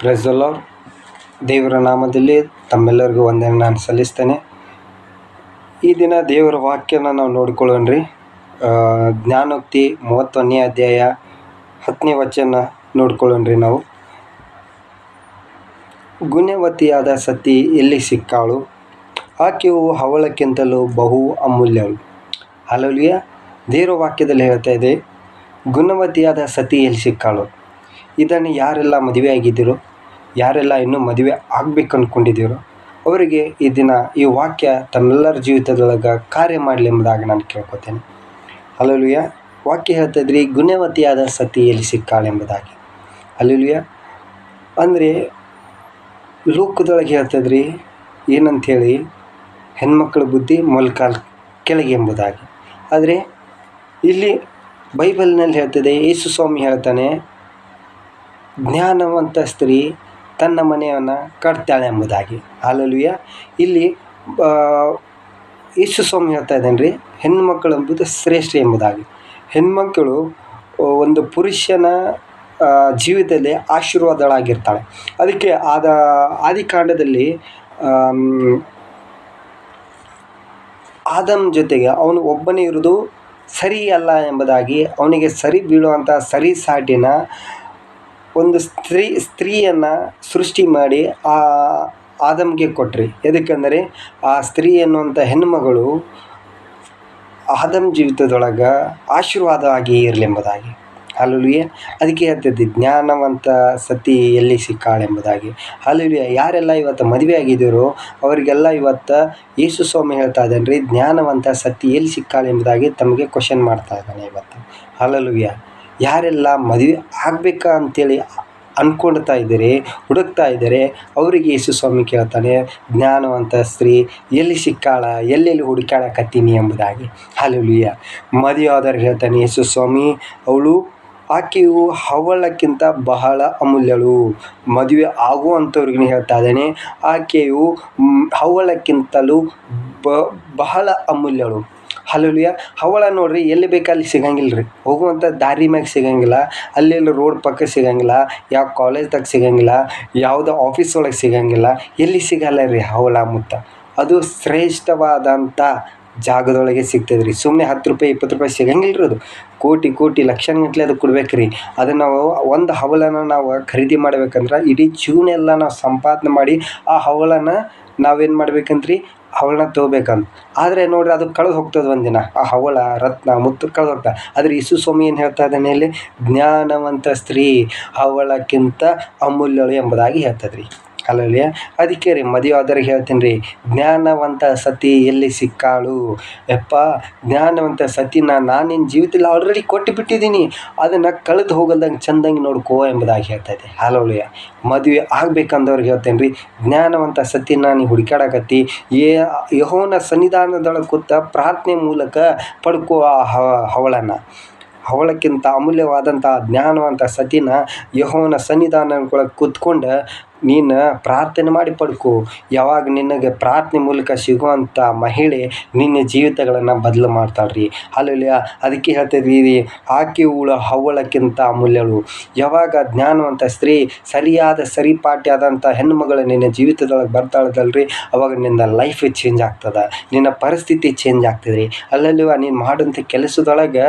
Praise the lord. ದೇವರ ನಾಮದಲ್ಲಿ ತಮ್ಮೆಲ್ಲರಿಗೂ ವಂದನೆ ನಾನು ಸಲ್ಲಿಸ್ತೇನೆ. ಈ ದಿನ ದೇವರ ವಾಕ್ಯನ ನಾವು ನೋಡ್ಕೊಳ್ಳೋಣ್ರಿ. ಜ್ಞಾನೋಕ್ತಿ 31ನೇ ಅಧ್ಯಾಯ 10ನೇ ವಚನ ನೋಡ್ಕೊಳ್ಳೋಣ್ರಿ. ನಾವು ಗುಣ್ಯವತಿಯಾದ ಸತಿ ಎಲ್ಲಿ ಸಿಕ್ಕಾಳು, ಆಕೆಯು ಹವಳಕ್ಕಿಂತಲೂ ಬಹು ಅಮೂಲ್ಯಳು. ಹಲ್ಲೆಲೂಯಾ. ದೇವರ ವಾಕ್ಯದಲ್ಲಿ ಹೇಳ್ತಾ ಇದೆ, ಗುಣವತಿಯಾದ ಸತಿ ಎಲ್ಲಿ ಸಿಕ್ಕಾಳು. ಇದನ್ನು ಯಾರೆಲ್ಲ ಮದುವೆ ಆಗಿದ್ದೀರೋ, ಯಾರೆಲ್ಲ ಇನ್ನೂ ಮದುವೆ ಆಗ್ಬೇಕು ಅಂದ್ಕೊಂಡಿದ್ದೀರೋ ಅವರಿಗೆ ಈ ದಿನ ಈ ವಾಕ್ಯ ತಮ್ಮೆಲ್ಲರ ಜೀವಿತದೊಳಗೆ ಕಾರ್ಯ ಮಾಡಲಿ ಎಂಬುದಾಗಿ ನಾನು ಕೇಳ್ಕೊತೇನೆ. ಹಲ್ಲೆಲೂಯಾ. ವಾಕ್ಯ ಹೇಳ್ತಾಯಿದ್ರಿ, ಗುಣವತಿಯಾದ ಸತಿ ಎಲ್ಲಿ ಸಿಕ್ಕಾಳು ಎಂಬುದಾಗಿ. ಹಲ್ಲೆಲೂಯಾ. ಅಂದರೆ ಲೋಕದೊಳಗೆ ಹೇಳ್ತಾಯಿದ್ರಿ ಏನಂಥೇಳಿ, ಹೆಣ್ಮಕ್ಳ ಬುದ್ಧಿ ಮೊಲ್ಕಾಲ್ ಕೆಳಗೆ ಎಂಬುದಾಗಿ. ಆದರೆ ಇಲ್ಲಿ ಬೈಬಲ್ನಲ್ಲಿ ಹೇಳ್ತದೆ, ಯೇಸು ಸ್ವಾಮಿ ಹೇಳ್ತಾನೆ, ಜ್ಞಾನವಂತ ಸ್ತ್ರೀ ತನ್ನ ಮನೆಯನ್ನು ಕಟ್ತಾಳೆ ಎಂಬುದಾಗಿ. ಹಲ್ಲೆಲೂಯಾ. ಇಲ್ಲಿ ಯೇಸು ಸ್ವಾಮಿ ಹೇಳ್ತಾ ಇದ್ದಾನೆ ರೀ, ಹೆಣ್ಮಕ್ಕಳು ಎಂಬುದು ಶ್ರೇಷ್ಠ ಎಂಬುದಾಗಿ. ಹೆಣ್ಮಕ್ಕಳು ಒಂದು ಪುರುಷನ ಜೀವಿತದಲ್ಲಿ ಆಶೀರ್ವಾದಳಾಗಿರ್ತಾಳೆ. ಅದಕ್ಕೆ ಆದಿಕಾಂಡದಲ್ಲಿ ಆದಮ್ ಜೊತೆಗೆ ಅವನು ಒಬ್ಬನೇ ಇರೋದು ಸರಿ ಅಲ್ಲ ಎಂಬುದಾಗಿ ಅವನಿಗೆ ಸರಿ ಬೀಳುವಂಥ ಸರಿ ಸಾಟಿನ ಒಂದು ಸ್ತ್ರೀಯನ್ನು ಸೃಷ್ಟಿ ಮಾಡಿ ಆದಮ್ಗೆ ಕೊಟ್ರಿ. ಎದಕ್ಕೆಂದರೆ ಆ ಸ್ತ್ರೀ ಎನ್ನುವಂಥ ಹೆಣ್ಣುಮಗಳು ಆದಮ್ ಜೀವಿತದೊಳಗೆ ಆಶೀರ್ವಾದ ಆಗಿ ಇರಲಿ ಎಂಬುದಾಗಿ. ಹಲ್ಲೆಲೂಯಾ. ಅದಕ್ಕೆ ಹೇಳ್ತಿದ್ದೆ, ಜ್ಞಾನವಂತ ಸತಿ ಎಲ್ಲಿ ಸಿಕ್ಕಾಳೆಂಬುದಾಗಿ. ಹಲ್ಲೆಲೂಯಾ. ಯಾರೆಲ್ಲ ಇವತ್ತು ಮದುವೆ ಆಗಿದ್ದೀರೋ ಅವರಿಗೆಲ್ಲ ಇವತ್ತು ಯೇಸು ಸ್ವಾಮಿ ಹೇಳ್ತಾ ಇದ್ದಾನೆ ರೀ, ಜ್ಞಾನವಂತ ಸತಿ ಎಲ್ಲಿ ಸಿಕ್ಕಾಳೆ ಎಂಬುದಾಗಿ ತಮಗೆ ಕ್ವಶನ್ ಮಾಡ್ತಾ ಇದ್ದಾನೆ ಇವತ್ತು. ಹಲ್ಲೆಲೂಯಾ. ಯಾರೆಲ್ಲ ಮದುವೆ ಆಗಬೇಕಾ ಅಂತೇಳಿ ಅಂದ್ಕೊಳ್ತಾ ಇದ್ದಾರೆ, ಹುಡುಕ್ತಾ ಇದ್ದಾರೆ, ಅವರಿಗೆ ಯೇಸು ಸ್ವಾಮಿ ಕೇಳ್ತಾನೆ, ಜ್ಞಾನವಂತ ಸ್ತ್ರೀ ಎಲ್ಲಿ ಸಿಕ್ಕಾಳ, ಎಲ್ಲೆಲ್ಲಿ ಹುಡುಕಾಡಕತ್ತೀನಿ ಎಂಬುದಾಗಿ. ಹಲ್ಲೆಲೂಯಾ. ಮದುವೆ ಆದವ್ರಿಗೆ ಹೇಳ್ತಾನೆ ಯೇಸು ಸ್ವಾಮಿ, ಆಕೆಯು ಹವಳಕ್ಕಿಂತ ಬಹಳ ಅಮೂಲ್ಯಳು. ಮದುವೆ ಆಗುವಂಥವ್ರಿಗೆ ಹೇಳ್ತಾ ಇದ್ದಾನೆ, ಆಕೆಯು ಹವಳಕ್ಕಿಂತಲೂ ಬಹಳ ಅಮೂಲ್ಯಳು. ಹಲ್ಲೆಲೂಯಾ. ಹವಳ ನೋಡ್ರಿ, ಎಲ್ಲಿ ಬೇಕಲ್ಲಿ ಸಿಗಂಗಿಲ್ಲ ರೀ. ಹೋಗುವಂಥ ದಾರಿ ಮ್ಯಾಗ ಸಿಗಂಗಿಲ್ಲ, ಅಲ್ಲೆಲ್ಲ ರೋಡ್ ಪಕ್ಕ ಸಿಗಂಗಿಲ್ಲ, ಯಾವ ಕಾಲೇಜ್ದಾಗ ಸಿಗಂಗಿಲ್ಲ, ಯಾವುದೋ ಆಫೀಸ್ ಒಳಗೆ ಸಿಗಂಗಿಲ್ಲ, ಎಲ್ಲಿ ಸಿಗಲ್ಲ ರೀ ಹವಳ ಮುತ್ತ. ಅದು ಶ್ರೇಷ್ಠವಾದಂಥ ಜಾಗದೊಳಗೆ ಸಿಗ್ತದೆ ರೀ. ಸುಮ್ಮನೆ 10 ರೂಪಾಯಿ 20 ರೂಪಾಯಿ ಸಿಗಂಗಿಲ್ಲ ರೀ. ಅದು ಕೋಟಿ ಲಕ್ಷಗಟ್ಟಲೆ ಅದು ಕೊಡ್ಬೇಕು ರೀ. ಅದನ್ನು ನಾವು ಒಂದು ಹವಳನ ನಾವು ಖರೀದಿ ಮಾಡ್ಬೇಕಂದ್ರೆ ಇಡೀ ಜೀವನೆಲ್ಲ ನಾವು ಸಂಪಾದನೆ ಮಾಡಿ ಆ ಹವಳನ ನಾವೇನು ಮಾಡ್ಬೇಕಂತ್ರಿ, ಹವಳನ ತೊಗೋಬೇಕಂತ. ಆದರೆ ನೋಡ್ರಿ, ಅದು ಕಳೆದು ಹೋಗ್ತದೆ ಒಂದಿನ. ಆ ಹವಳ ರತ್ನ ಮುತ್ತು ಕಳೆದು ಹೋಗ್ತದೆ. ಆದರೆ ಯೇಸು ಸ್ವಾಮಿ ಏನು ಹೇಳ್ತಾ ಇದ್ದಾನೆ ಇಲ್ಲಿ, ಜ್ಞಾನವಂತ ಸ್ತ್ರೀ ಹವಳಕ್ಕಿಂತ ಅಮೂಲ್ಯಳು ಎಂಬುದಾಗಿ ಹೇಳ್ತದೆ ರೀ. ಹಲ್ಲೆಲೂಯಾ. ಅದಕ್ಕೆ ರೀ ಮದುವೆ ಆದವ್ರಿಗೆ ಹೇಳ್ತೀನಿ ರೀ, ಜ್ಞಾನವಂತ ಸತಿ ಎಲ್ಲಿ ಸಿಕ್ಕಾಳು. ಯಪ್ಪ, ಜ್ಞಾನವಂತ ಸತಿನ ನಾನು ನಿನ್ನ ಜೀವಿತದಲ್ಲಿ ಆಲ್ರೆಡಿ ಕೊಟ್ಟು ಬಿಟ್ಟಿದ್ದೀನಿ, ಅದನ್ನು ಕಳೆದು ಹೋಗಲ್ದಂಗೆ ಚೆಂದಂಗೆ ನೋಡ್ಕೋ ಎಂಬುದಾಗಿ ಹೇಳ್ತಾಯಿದ್ದೆ. ಹಲ್ಲೆಲೂಯಾ. ಮದುವೆ ಆಗ್ಬೇಕಂದವ್ರಿಗೆ ಹೇಳ್ತೇನೆ ರೀ, ಜ್ಞಾನವಂತ ಸತಿನ ನೀ ಹುಡುಕಾಡಕತ್ತಿ, ಯೆಹೋವನ ಸನ್ನಿಧಾನದೊಳಗೆ ಕೂತ ಪ್ರಾರ್ಥನೆ ಮೂಲಕ ಪಡ್ಕೋ ಆ ಹವಳನ. ಹವಳಕ್ಕಿಂತ ಅಮೂಲ್ಯವಾದಂಥ ಜ್ಞಾನವಂತ ಸತಿನ ಯೆಹೋವನ ಸನ್ನಿಧಾನದೊಳಗೆ ಕೂತ್ಕೊಂಡು ನೀನು ಪ್ರಾರ್ಥನೆ ಮಾಡಿ ಪಡ್ಕೋ. ಯಾವಾಗ ನಿನಗೆ ಪ್ರಾರ್ಥನೆ ಮೂಲಕ ಸಿಗುವಂಥ ಮಹಿಳೆ ನಿನ್ನ ಜೀವಿತಗಳನ್ನು ಬದಲು ಮಾಡ್ತಾಳ್ರಿ. ಹಲ್ಲೆಲೂಯಾ. ಅದಕ್ಕೆ ಹೇಳ್ತಿದ್ವಿ, ಆಕೆಯು ಹವಳಕ್ಕಿಂತ ಅಮೂಲ್ಯಳು. ಯಾವಾಗ ಜ್ಞಾನವಂತ ಸ್ತ್ರೀ ಸರಿಯಾದ ಸರಿಪಾಟಿಯಾದಂಥ ಹೆಣ್ಣುಮಗಳು ನಿನ್ನ ಜೀವಿತದೊಳಗೆ ಬರ್ತಾಳದಲ್ರಿ, ಅವಾಗ ನಿನ್ನ ಲೈಫ್ ಚೇಂಜ್ ಆಗ್ತದೆ, ನಿನ್ನ ಪರಿಸ್ಥಿತಿ ಚೇಂಜ್ ಆಗ್ತದೆ ರೀ. ಹಲ್ಲೆಲೂಯಾ. ನೀನು ಮಾಡೋಂಥ ಕೆಲಸದೊಳಗೆ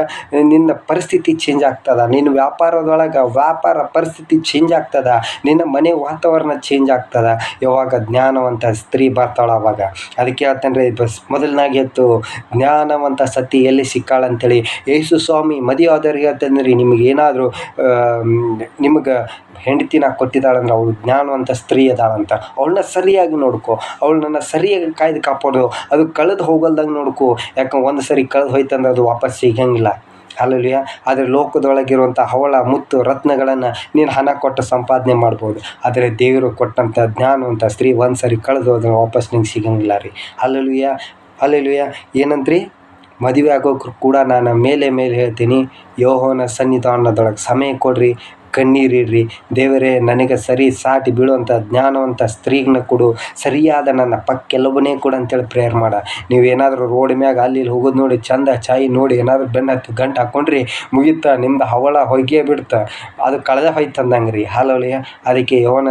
ನಿನ್ನ ಪರಿಸ್ಥಿತಿ ಚೇಂಜ್ ಆಗ್ತದೆ, ನಿನ್ನ ವ್ಯಾಪಾರದೊಳಗೆ ವ್ಯಾಪಾರ ಪರಿಸ್ಥಿತಿ ಚೇಂಜ್ ಆಗ್ತದೆ, ನಿನ್ನ ಮನೆ ವಾತಾವರಣ ಚೇಂಜ್ ಆಗ್ತದೆ ಯಾವಾಗ ಜ್ಞಾನವಂತ ಸ್ತ್ರೀ ಬರ್ತಾಳ ಅವಾಗ. ಅದಕ್ಕೆ ಹೇಳ್ತಾನೆ ರೀ, ಮೊದಲನಾಗಿ ಎತ್ತು ಜ್ಞಾನವಂತ ಸತಿ ಎಲ್ಲಿ ಸಿಕ್ಕಾಳಂತೇಳಿ ಯೇಸು ಸ್ವಾಮಿ ಮದುವೆ ಆದವ್ರಿಗೆ ಹೇಳ್ತಾನೆ ರೀ, ನಿಮಗೇನಾದರೂ ನಿಮಗೆ ಹೆಂಡತಿನ ಕೊಟ್ಟಿದ್ದಾಳಂದ್ರೆ ಅವಳು ಜ್ಞಾನವಂತ ಸ್ತ್ರೀ ಅದಾಳಂತ. ಅವಳನ್ನ ಸರಿಯಾಗಿ ನೋಡ್ಕೊ, ಅವಳನ್ನ ಸರಿಯಾಗಿ ಕಾಯ್ದು ಕಾಪಾಡು, ಅದು ಕಳೆದು ಹೋಗಲ್ದಂಗೆ ನೋಡ್ಕೊ. ಯಾಕಂದ್ರೆ ಒಂದು ಸರಿ ಕಳೆದು ಹೋಯ್ತಂದ್ರೆ ಅದು ವಾಪಸ್ ಸಿಗಂಗಿಲ್ಲ. ಹಲ್ಲೆಲೂಯಾ. ಆದರೆ ಲೋಕದೊಳಗಿರುವಂಥ ಹವಳ ಮುತ್ತು ರತ್ನಗಳನ್ನು ನೀನು ಹಣ ಕೊಟ್ಟು ಸಂಪಾದನೆ ಮಾಡ್ಬೋದು, ಆದರೆ ದೇವರು ಕೊಟ್ಟಂಥ ಜ್ಞಾನವಂತ ಸ್ತ್ರೀ ಒಂದು ಸರಿ ಕಳೆದು ಹೋದ್ರೆ ವಾಪಸ್ ನಿಂಗೆ ಸಿಗಂಗಿಲ್ಲ ರೀ. ಹಲ್ಲೆಲೂಯಾ. ಹಲ್ಲೆಲೂಯಾ. ಏನಂತ್ರಿ, ಮದುವೆ ಆಗೋಕ್ರು ಕೂಡ ನಾನು ಮೇಲೆ ಹೇಳ್ತೀನಿ, ಯೆಹೋವನ ಸನ್ನಿಧಾನದೊಳಗೆ ಸಮಯ ಕೊಡ್ರಿ, ಕಣ್ಣೀರಿಡ್ರಿ. ದೇವರೇ, ನನಗೆ ಸರಿ ಸಾಟಿ ಬೀಳುವಂಥ ಜ್ಞಾನವಂತ ಸ್ತ್ರೀಗನ್ನ ಕೊಡು, ಸರಿಯಾದ ನನ್ನ ಪಕ್ಕೆಲುಬನೇ ಕೊಡು ಅಂತೇಳಿ ಪ್ರೇಯರ್ ಮಾಡ. ನೀವೇನಾದರೂ ರೋಡ್ ಮ್ಯಾಗ ಅಲ್ಲಿ ಇಲ್ಲಿ ಹೋಗೋದು ನೋಡಿ ಚಂದ ಚಾಯಿ ನೋಡಿ ಏನಾದರೂ ಬೆನ್ನು ಹತ್ತಿ ಗಂಟು ಹಾಕ್ಕೊಂಡ್ರಿ ಮುಗಿತ, ನಿಮ್ದು ಹವಳ ಹೊಗೆ ಬಿಡ್ತ, ಅದು ಕಳೆದ ಹೋಯ್ತು ಅಂದಂಗೆ ರೀ. ಹಾಲೋಲಿಯ. ಅದಕ್ಕೆ ಯವನ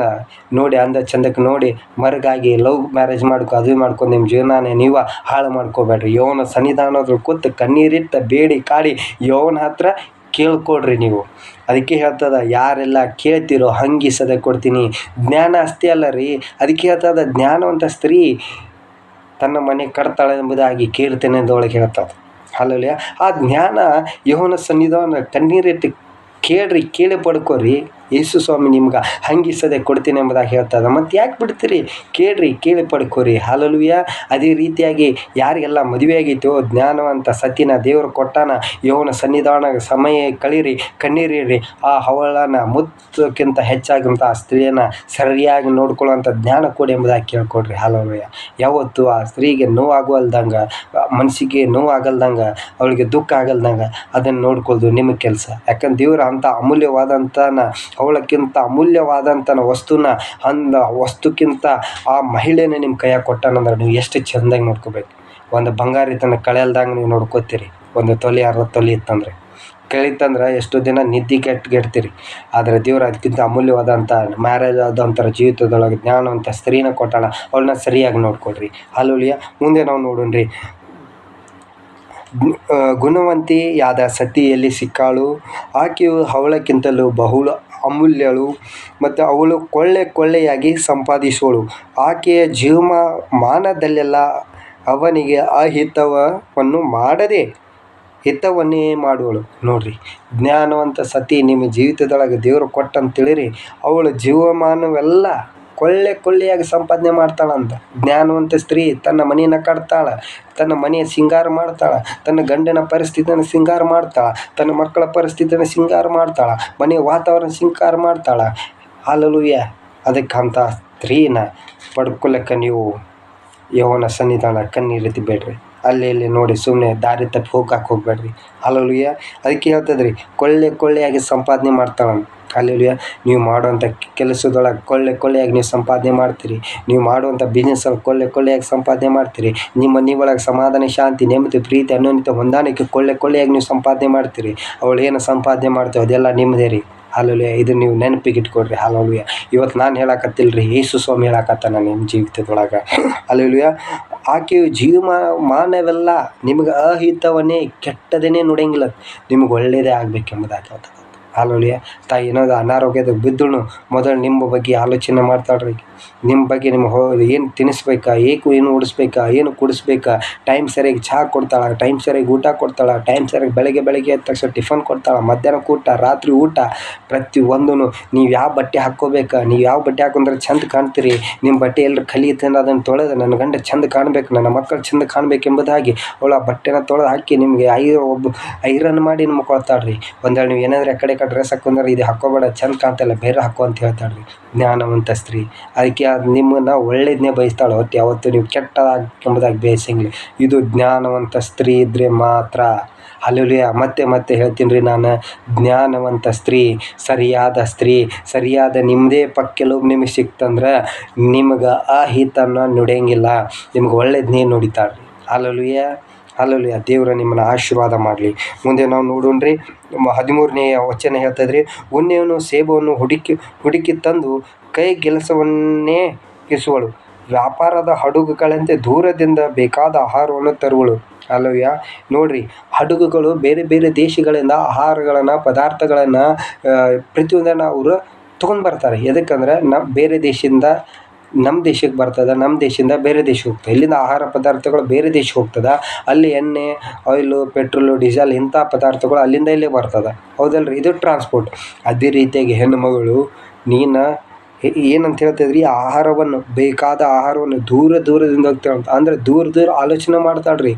ನೋಡಿ ಅಂದ ಚಂದಕ್ಕೆ ನೋಡಿ ಮರಗಾಗಿ ಲವ್ ಮ್ಯಾರೇಜ್ ಮಾಡ್ಕೊ, ಅದು ಮಾಡ್ಕೊಂಡು ನಿಮ್ಮ ಜೀವನಾನೇ ನೀವು ಹಾಳು ಮಾಡ್ಕೋಬೇಡ್ರಿ. ಯವನ ಸನ್ನಿಧಾನದ್ರು ಕೂತು ಕಣ್ಣೀರಿಟ್ಟ ಬೇಡಿ ಕಾಡಿ ಯವನ ಹತ್ರ ಕೇಳ್ಕೊಡ್ರಿ ನೀವು. ಅದಕ್ಕೆ ಹೇಳ್ತದ, ಯಾರೆಲ್ಲ ಕೇಳ್ತಿರೋ ಹಂಗಿಸದೆ ಕೊಡ್ತೀನಿ. ಜ್ಞಾನ ಅಷ್ಟೇ ಅಲ್ಲ ರೀ, ಅದಕ್ಕೆ ಹೇಳ್ತದ ಜ್ಞಾನವಂತ ಸ್ತ್ರೀ ತನ್ನ ಮನೆ ಕಟ್ತಾಳೆ ಎಂಬುದಾಗಿ ಕೀರ್ತನೆದೊಳಗೆ ಹೇಳ್ತದೆ. ಅಲ್ಲಲ್ಲಿಯ ಆ ಜ್ಞಾನ ಯೆಹೋವನ ಸನ್ನಿಧಾನ ಕಣ್ಣೀರಿಟ್ಟು ಕೇಳ್ರಿ, ಕೇಳಿ ಪಡ್ಕೋರಿ. ಯೇಸು ಸ್ವಾಮಿ ನಿಮ್ಗೆ ಹಂಗಿಸದೆ ಕೊಡ್ತೀನಿ ಎಂಬುದಾಗಿ ಹೇಳ್ತದೆ. ಮತ್ತು ಯಾಕೆ ಬಿಡ್ತೀರಿ? ಕೇಳ್ರಿ, ಕೇಳಿ ಪಡ್ಕೋರಿ. ಹಲ್ಲೆಲೂಯಾ. ಅದೇ ರೀತಿಯಾಗಿ ಯಾರಿಗೆಲ್ಲ ಮದುವೆ ಆಗೈತೋ ಜ್ಞಾನವಂತ ಸತಿನ ದೇವರು ಕೊಟ್ಟಾನ, ಯೆಹೋವನ ಸನ್ನಿಧಾನ ಸಮಯ ಕಳೀರಿ, ಕಣ್ಣೀರಿಡ್ರಿ. ಆ ಹವಳನ ಮುತ್ತಕ್ಕಿಂತ ಹೆಚ್ಚಾಗಿಂತ ಆ ಸ್ತ್ರೀಯನ್ನು ಸರಿಯಾಗಿ ನೋಡ್ಕೊಳ್ಳುವಂಥ ಜ್ಞಾನ ಕೊಡಿ ಎಂಬುದಾಗಿ ಕೇಳ್ಕೊಡ್ರಿ. ಹಲ್ಲೆಲೂಯಾ. ಯಾವತ್ತು ಆ ಸ್ತ್ರೀಗೆ ನೋವಾಗುವಲ್ದಂಗೆ, ಮನಸ್ಸಿಗೆ ನೋವಾಗಲ್ದಂಗೆ, ಅವಳಿಗೆ ದುಃಖ ಆಗಲ್ದಂಗೆ ಅದನ್ನು ನೋಡ್ಕೊಳ್ದು ನಿಮ್ಮ ಕೆಲಸ. ಯಾಕಂದ್ರೆ ದೇವರು ಅಂಥ ಅಮೂಲ್ಯವಾದಂಥನ, ಅವಳಕ್ಕಿಂತ ಅಮೂಲ್ಯವಾದಂಥನ ವಸ್ತುನ ವಸ್ತುಕ್ಕಿಂತ ಆ ಮಹಿಳೆನೇ ನಿಮ್ಮ ಕೈಯಾಗ ಕೊಟ್ಟಾನಂದ್ರೆ ನೀವು ಎಷ್ಟು ಚೆಂದಾಗಿ ನೋಡ್ಕೋಬೇಕು. ಒಂದು ಬಂಗಾರ ತನ್ನ ಕಳೆಯಲ್ದಂಗೆ ನೀವು ನೋಡ್ಕೋತೀರಿ. ಒಂದು ತೊಲೆ 60 ತೊಲೆ ಇತ್ತಂದರೆ ಕಳೀತಂದ್ರೆ ಎಷ್ಟೋ ದಿನ ನಿದ್ದೆ ಗೆಡ್ತೀರಿ. ಆದರೆ ದೇವರು ಅದಕ್ಕಿಂತ ಅಮೂಲ್ಯವಾದಂಥ ಮ್ಯಾರೇಜ್ ಆದಂಥ ಜೀವಿತದೊಳಗೆ ಜ್ಞಾನವಂತ ಸ್ತ್ರೀನ ಕೊಟ್ಟಾಳ, ಅವಳನ್ನ ಸರಿಯಾಗಿ ನೋಡ್ಕೊಡ್ರಿ. ಹಲ್ಲೆಲೂಯಾ. ಮುಂದೆ ನಾವು ನೋಡೋಣ್ರಿ. ಗುಣವಂತಿಯಾದ ಸತಿಯಲ್ಲಿ ಸಿಕ್ಕಾಳು, ಆಕೆಯು ಅವಳಕ್ಕಿಂತಲೂ ಬಹು ಅಮೂಲ್ಯಳು ಮತ್ತು ಅವಳು ಕೊಳ್ಳೆಯಾಗಿ ಸಂಪಾದಿಸುವಳು. ಆಕೆಯ ಜೀವಮಾನದಲ್ಲೆಲ್ಲ ಅವನಿಗೆ ಅಹಿತವನ್ನು ಮಾಡದೆ ಹಿತವನ್ನೇ ಮಾಡುವಳು. ನೋಡ್ರಿ, ಜ್ಞಾನವಂತ ಸತಿ ನಿಮ್ಮ ಜೀವಿತದೊಳಗೆ ದೇವರು ಕೊಟ್ಟಂತೇಳಿರಿ, ಅವಳು ಜೀವಮಾನವೆಲ್ಲ ಕೊಳ್ಳೆಯಾಗಿ ಸಂಪಾದನೆ ಮಾಡ್ತಾಳಂತ. ಜ್ಞಾನವಂತ ಸ್ತ್ರೀ ತನ್ನ ಮನೆಯನ್ನು ಕಟ್ತಾಳೆ, ತನ್ನ ಮನೆಯ ಸಿಂಗಾರ ಮಾಡ್ತಾಳೆ, ತನ್ನ ಗಂಡನ ಪರಿಸ್ಥಿತಿಯನ್ನು ಸಿಂಗಾರ ಮಾಡ್ತಾಳೆ, ತನ್ನ ಮಕ್ಕಳ ಪರಿಸ್ಥಿತಿಯನ್ನು ಸಿಂಗಾರ ಮಾಡ್ತಾಳೆ, ಮನೆಯ ವಾತಾವರಣ ಸಿಂಗಾರ ಮಾಡ್ತಾಳೆ. ಹಲ್ಲೆಲೂಯಾ. ಅದಕ್ಕಂಥ ಸ್ತ್ರೀನ ಪಡ್ಕೊಳ್ಳಕ್ಕೆ ನೀವು ಯೆಹೋವನ ಸನ್ನಿಧಾನ ಕಣ್ಣೀರಿತಿ ಬೇಡ್ರಿ. ಅಲ್ಲಿ ನೋಡಿ ಸುಮ್ಮನೆ ದಾರಿ ತಪ್ಪಿ ಹೋಗ್ಬೇಡ್ರಿ. ಹಲ್ಲೆಲೂಯಾ. ಅದಕ್ಕೆ ಹೇಳ್ತದ್ರಿ, ಕೊಳ್ಳೆಯಾಗಿ ಸಂಪಾದನೆ ಮಾಡ್ತಾಳಂತ. ಹಲ್ಲೆಲೂಯಾ. ನೀವು ಮಾಡುವಂಥ ಕೆಲಸದೊಳಗೆ ಕೊಳ್ಳೆಯಾಗಿ ನೀವು ಸಂಪಾದನೆ ಮಾಡ್ತೀರಿ. ನೀವು ಮಾಡುವಂಥ ಬಿಸ್ನೆಸ್ಸಲ್ಲಿ ಕೊಳ್ಳೆಯಾಗಿ ಸಂಪಾದನೆ ಮಾಡ್ತೀರಿ. ನಿಮ್ಮ ಮನೆಯೊಳಗೆ ಸಮಾಧಾನ, ಶಾಂತಿ, ನೆಮ್ಮದಿ, ಪ್ರೀತಿ, ಅನ್ಯೋನ್ಯತೆ, ಹೊಂದಾಣಿಕೆ ಕೊಳ್ಳೆಯಾಗಿ ನೀವು ಸಂಪಾದನೆ ಮಾಡ್ತೀರಿ. ಅವಳು ಏನು ಸಂಪಾದನೆ ಮಾಡ್ತೀವಿ ಅದೆಲ್ಲ ನಿಮ್ಮದೇ ರೀ. ಹಲ್ಲೆಲೂಯಾ. ಇದು ನೀವು ನೆನಪಿಗೆ ಇಟ್ಕೊಡ್ರಿ. ಹಲ್ಲೆಲೂಯಾ. ಇವತ್ತು ನಾನು ಹೇಳಕತ್ತಿಲ್ರಿ, ಯೇಸು ಸ್ವಾಮಿ ಹೇಳಕತ್ತಾನ ನಿಮ್ಮ ಜೀವಿತದೊಳಗೆ. ಹಲ್ಲೆಲೂಯಾ. ಆಕೆಯು ಜೀವಮಾನವೆಲ್ಲ ನಿಮಗೆ ಅಹಿತವನ್ನೇ ಕೆಟ್ಟದನ್ನೇ ನೋಡಂಗಿಲ್ಲ, ನಿಮಗೆ ಒಳ್ಳೆಯದೇ ಆಗಬೇಕೆಂಬುದಾಗಿ ಹೇಳ್ತದೆ. ಹಲ್ಲೆಲೂಯಾ. ತಾಯಿ ಏನಾದ್ರು ಅನಾರೋಗ್ಯದಾಗ ಬಿದ್ದಳು ಮೊದಲು ನಿಮ್ಮ ಬಗ್ಗೆ ಆಲೋಚನೆ ಮಾಡ್ತಾಳ್ರಿ. ನಿಮ್ಮ ಬಗ್ಗೆ ಏನು ತಿನ್ನಿಸ್ಬೇಕಾ, ಏನು ಉಡಿಸ್ಬೇಕಾ, ಏನು ಕುಡಿಸ್ಬೇಕಾ, ಟೈಮ್ ಸರಿಯಾಗಿ ಚಹಾ ಕೊಡ್ತಾಳೆ, ಟೈಮ್ ಸರಿಯಾಗಿ ಊಟ ಕೊಡ್ತಾಳೆ, ಟೈಮ್ ಸರಿಯಾಗಿ ಬೆಳಗ್ಗೆ ಎದ್ದ ತಕ್ಷಣ ಟಿಫನ್ ಕೊಡ್ತಾಳೆ, ಮಧ್ಯಾಹ್ನಕ್ಕೆ ಊಟ, ರಾತ್ರಿ ಊಟ, ಪ್ರತಿಯೊಂದೂ ನೀವು ಯಾವ ಬಟ್ಟೆ ಹಾಕ್ಕೋಬೇಕಾ, ನೀವು ಯಾವ ಬಟ್ಟೆ ಹಾಕೊಂಡ್ರೆ ಚಂದ ಕಾಣ್ತೀರಿ, ನಿಮ್ಮ ಬಟ್ಟೆ ಎಲ್ಲರೂ ಕಲಿಯುತ್ತೆ ಅದನ್ನು ತೊಳೆದು ನನ್ನ ಗಂಡ ಚಂದ ಕಾಣಬೇಕು, ನನ್ನ ಮಕ್ಕಳು ಚಂದ ಕಾಣಬೇಕೆಂಬುದಾಗಿ ಅವಳು ಆ ಬಟ್ಟೆನ ತೊಳೆದು ಹಾಕಿ ನಿಮಗೆ ಐರನ್ ಮಾಡಿ ನಿಮ್ಗೆ ಕೊಡ್ತಾಳ್ರಿ. ಒಂದೇಳಿ ನೀವು ಏನಾದರೂ ಆ ಕಡೆ ಡ್ರೆಸ್ ಹಾಕೊಂಡ್ರೆ ಇದು ಹಾಕೋಬೇಡ, ಚಂದ ಕಾಣ್ತಲ್ಲ, ಬೇರೆ ಹಾಕೋ ಅಂತ ಹೇಳ್ತಾಳ್ರಿ ಜ್ಞಾನವಂತ ಸ್ತ್ರೀ. ಅದಕ್ಕೆ ಅದು ನಿಮ್ಮನ್ನು ಒಳ್ಳೇದನ್ನೇ ಬಯಸ್ತಾಳೆ, ಹೊತ್ತು ಯಾವತ್ತು ನೀವು ಕೆಟ್ಟದಾಗಿ ಬಯಸಂಗಿಲ್ಲ. ಇದು ಜ್ಞಾನವಂತ ಸ್ತ್ರೀ ಇದ್ದರೆ ಮಾತ್ರ. ಹಲ್ಲೆಲೂಯಾ. ಮತ್ತೆ ಹೇಳ್ತೀನಿ ರೀ ನಾನು, ಜ್ಞಾನವಂತ ಸ್ತ್ರೀ, ಸರಿಯಾದ ನಿಮ್ಮದೇ ಪಕ್ಕೆಲುಬು ನಿಮಗೆ ಸಿಕ್ತಂದ್ರೆ ನಿಮ್ಗೆ ಅಹಿತನ ನುಡಿಯಂಗಿಲ್ಲ, ನಿಮ್ಗೆ ಒಳ್ಳೇದನ್ನೇ ನುಡಿತಾಳ್ರಿ. ಹಲ್ಲೆಲೂಯಾ. ಹಲ್ಲೆಲೂಯಾ. ದೇವರ ನಿಮ್ಮನ್ನು ಆಶೀರ್ವಾದ ಮಾಡಲಿ. ಮುಂದೆ ನಾವು ನೋಡೋಣ್ರಿ. 13ನೇ ವಚನ ಹೇಳ್ತಾಯಿದ್ರಿ, ಉಣ್ಣೆಯನ್ನು ಸೇಬವನ್ನು ಹುಡುಕಿ ತಂದು ಕೈಗೆಲಸವನ್ನೇ ಕಿಸುವಳು, ವ್ಯಾಪಾರದ ಹಡಗುಗಳಂತೆ ದೂರದಿಂದ ಬೇಕಾದ ಆಹಾರವನ್ನು ತರುವಳು. ಹಲ್ಲೆಲೂಯಾ. ನೋಡ್ರಿ, ಹಡಗುಗಳು ಬೇರೆ ಬೇರೆ ದೇಶಗಳಿಂದ ಆಹಾರಗಳನ್ನು, ಪದಾರ್ಥಗಳನ್ನು ಪ್ರತಿಯೊಂದನ್ನು ಅವರು ತೊಗೊಂಡು ಬರ್ತಾರೆ. ಎದಕ್ಕಂದ್ರೆ ಬೇರೆ ದೇಶದಿಂದ ನಮ್ಮ ದೇಶಕ್ಕೆ ಬರ್ತದೆ, ನಮ್ಮ ದೇಶದಿಂದ ಬೇರೆ ದೇಶಕ್ಕೆ ಹೋಗ್ತದೆ. ಇಲ್ಲಿಂದ ಆಹಾರ ಪದಾರ್ಥಗಳು ಬೇರೆ ದೇಶಕ್ಕೆ ಹೋಗ್ತದೆ. ಅಲ್ಲಿ ಎಣ್ಣೆ, ಆಯಿಲು, ಪೆಟ್ರೋಲು, ಡೀಸೆಲ್ ಇಂಥ ಪದಾರ್ಥಗಳು ಅಲ್ಲಿಂದ ಇಲ್ಲೇ ಬರ್ತದೆ. ಹೌದಲ್ರಿ? ಇದು ಟ್ರಾನ್ಸ್ಪೋರ್ಟ್. ಅದೇ ರೀತಿಯಾಗಿ ಹೆಣ್ಣು ಮಗಳು ನೀನು ಏನಂತ ಹೇಳ್ತಿದ್ರಿ, ಆಹಾರವನ್ನು, ಬೇಕಾದ ಆಹಾರವನ್ನು ದೂರದಿಂದ ಹೋಗ್ತಾಳಂತ. ಅಂದರೆ ದೂರ ಆಲೋಚನೆ ಮಾಡ್ತಾಳ್ರಿ.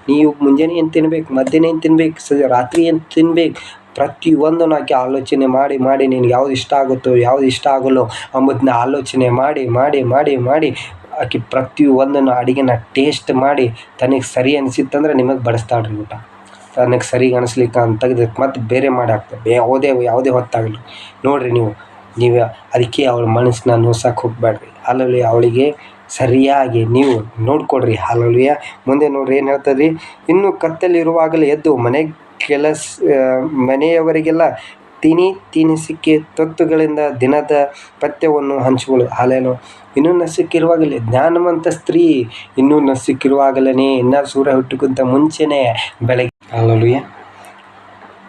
ನೀವು ಮುಂಜಾನೆ ಏನು ತಿನ್ಬೇಕು, ಮಧ್ಯಾಹ್ನ ಏನು ತಿನ್ಬೇಕು, ರಾತ್ರಿ ಏನು ತಿನ್ಬೇಕು, ಪ್ರತಿಯೊಂದನ್ನು ಆಕೆ ಆಲೋಚನೆ ಮಾಡಿ ನಿನಗೆ ಯಾವ್ದು ಇಷ್ಟ ಆಗುತ್ತೋ ಯಾವ್ದು ಇಷ್ಟ ಆಗಲ್ಲೋ ಅಂಬುದನ್ನ ಆಲೋಚನೆ ಮಾಡಿ ಆಕೆ ಪ್ರತಿಯೊಂದನ್ನು ಅಡುಗೆನ ಟೇಸ್ಟ್ ಮಾಡಿ ತನಗೆ ಸರಿ ಅನಿಸಿತ್ತಂದ್ರೆ ನಿಮಗೆ ಬಡಿಸ್ತಾಳ್ರಿ ಊಟ. ತನಗೆ ಸರಿಗೆ ಅನಿಸ್ಲಿಕ್ಕೆ ಅಂತ ತೆಗ್ದು ಮತ್ತೆ ಬೇರೆ ಮಾಡಿ ಹಾಕ್ತಾರೆ. ಯಾವುದೇ ಹೊತ್ತಾಗಲಿ ನೋಡಿರಿ ನೀವು ಅದಕ್ಕೆ ಅವಳ ಮನಸ್ಸನ್ನ ನೋಸಕ್ಕೆ ಹೋಗ್ಬೇಡ್ರಿ. ಅಲ್ಲಲ್ಲಿ ಅವಳಿಗೆ ಸರಿಯಾಗಿ ನೀವು ನೋಡ್ಕೊಡ್ರಿ. ಹಾಲೆಲೂಯಾ. ಮುಂದೆ ನೋಡ್ರಿ ಏನು ಹೇಳ್ತದ್ರಿ, ಇನ್ನು ಕತ್ತಲಿರುವಾಗಲೇ ಎದ್ದು ಮನೆಯವರಿಗೆಲ್ಲ ತಿನಿಸಿಕೆ ತೊತ್ತುಗಳಿಂದ ದಿನದ ಪಥ್ಯವನ್ನು ಹಂಚಿಕೊಳ್ಳು. ಹಾಲೆಲೂಯಾ. ಇನ್ನೂ ನಸುಕಿರುವಾಗಲೇ ಜ್ಞಾನವಂತ ಸ್ತ್ರೀ ಇನ್ನೂ ನಸುಕಿರುವಾಗಲೇ ಇನ್ನು ಸೂರ್ಯ ಹುಟ್ಟಕ್ಕಿಂತ ಮುಂಚೆನೇ ಬೆಳಗ್ಗೆ. ಹಾಲೆಲೂಯಾ.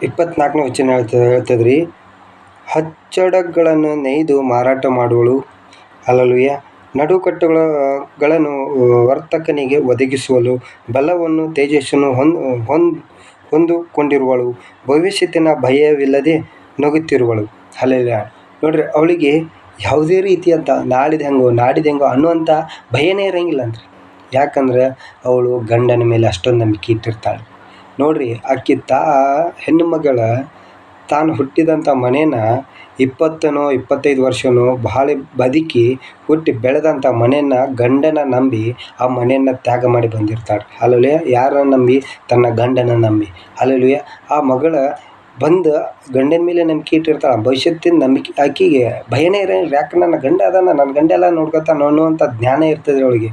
24ನೇ ವಚನ ಹೇಳ್ತದ್ರಿ, ಹಚ್ಚಡಗಳನ್ನು ನೇಯ್ದು ಮಾರಾಟ ಮಾಡುವಳು. ಹಾಲೆಲೂಯಾ. ನಡುಕಟ್ಟುಗಳನ್ನು ವರ್ತಕನಿಗೆ ಒದಗಿಸುವಳು. ಬಲವನ್ನು ತೇಜಸ್ಸನ್ನು ಹೊಂದಿಕೊಂಡಿರುವಳು. ಭವಿಷ್ಯತ್ತಿನ ಭಯವಿಲ್ಲದೆ ನಗುತ್ತಿರುವಳು. ಹಾಲೆಲೂಯಾ. ನೋಡ್ರಿ, ಅವಳಿಗೆ ಯಾವುದೇ ರೀತಿಯಂಥ ನಾಡಿದ್ದು ಹೆಂಗೋ ಅನ್ನುವಂಥ ಭಯನೇ ಇರೋಂಗಿಲ್ಲ ಅಂತ್ರಿ. ಯಾಕಂದ್ರೆ ಅವಳು ಗಂಡನ ಮೇಲೆ ಅಷ್ಟೊಂದು ನಂಬಿಕೆ ಇಟ್ಟಿರ್ತಾಳೆ. ನೋಡ್ರಿ, ಆಕೆ ಹೆಣ್ಣು ಮಗಳ ತಾನು ಹುಟ್ಟಿದಂಥ ಮನೇನ 20-25 ವರ್ಷನೋ ಭಾಳ ಬದುಕಿ ಹುಟ್ಟಿ ಬೆಳೆದಂಥ ಮನೆಯನ್ನ ಗಂಡನ ನಂಬಿ ಆ ಮನೆಯನ್ನು ತ್ಯಾಗ ಮಾಡಿ ಬಂದಿರ್ತಾಳೆ. ಹಾಲೆಲೂಯಾ. ಯಾರನ್ನ ನಂಬಿ? ತನ್ನ ಗಂಡನ ನಂಬಿ. ಹಾಲೆಲೂಯಾ. ಆ ಮಗಳ ಬಂದು ಗಂಡನ ಮೇಲೆ ನಂಬಿಕೆ ಇಟ್ಟಿರ್ತಾಳೆ. ಭವಿಷ್ಯತ್ತಿನ ನಂಬಿಕೆ ಆಕೆಗೆ ಭಯನೇ ಇರೋಂಗಿಲ್ಲ. ಯಾಕೆ ನನ್ನ ಗಂಡ ಅದಾನ, ನನ್ನ ಗಂಡ ಎಲ್ಲ ನೋಡ್ಕೊತಾನೆ ಅನ್ನುವಂಥ ಜ್ಞಾನ ಇರ್ತದೆ ಅವಳಿಗೆ.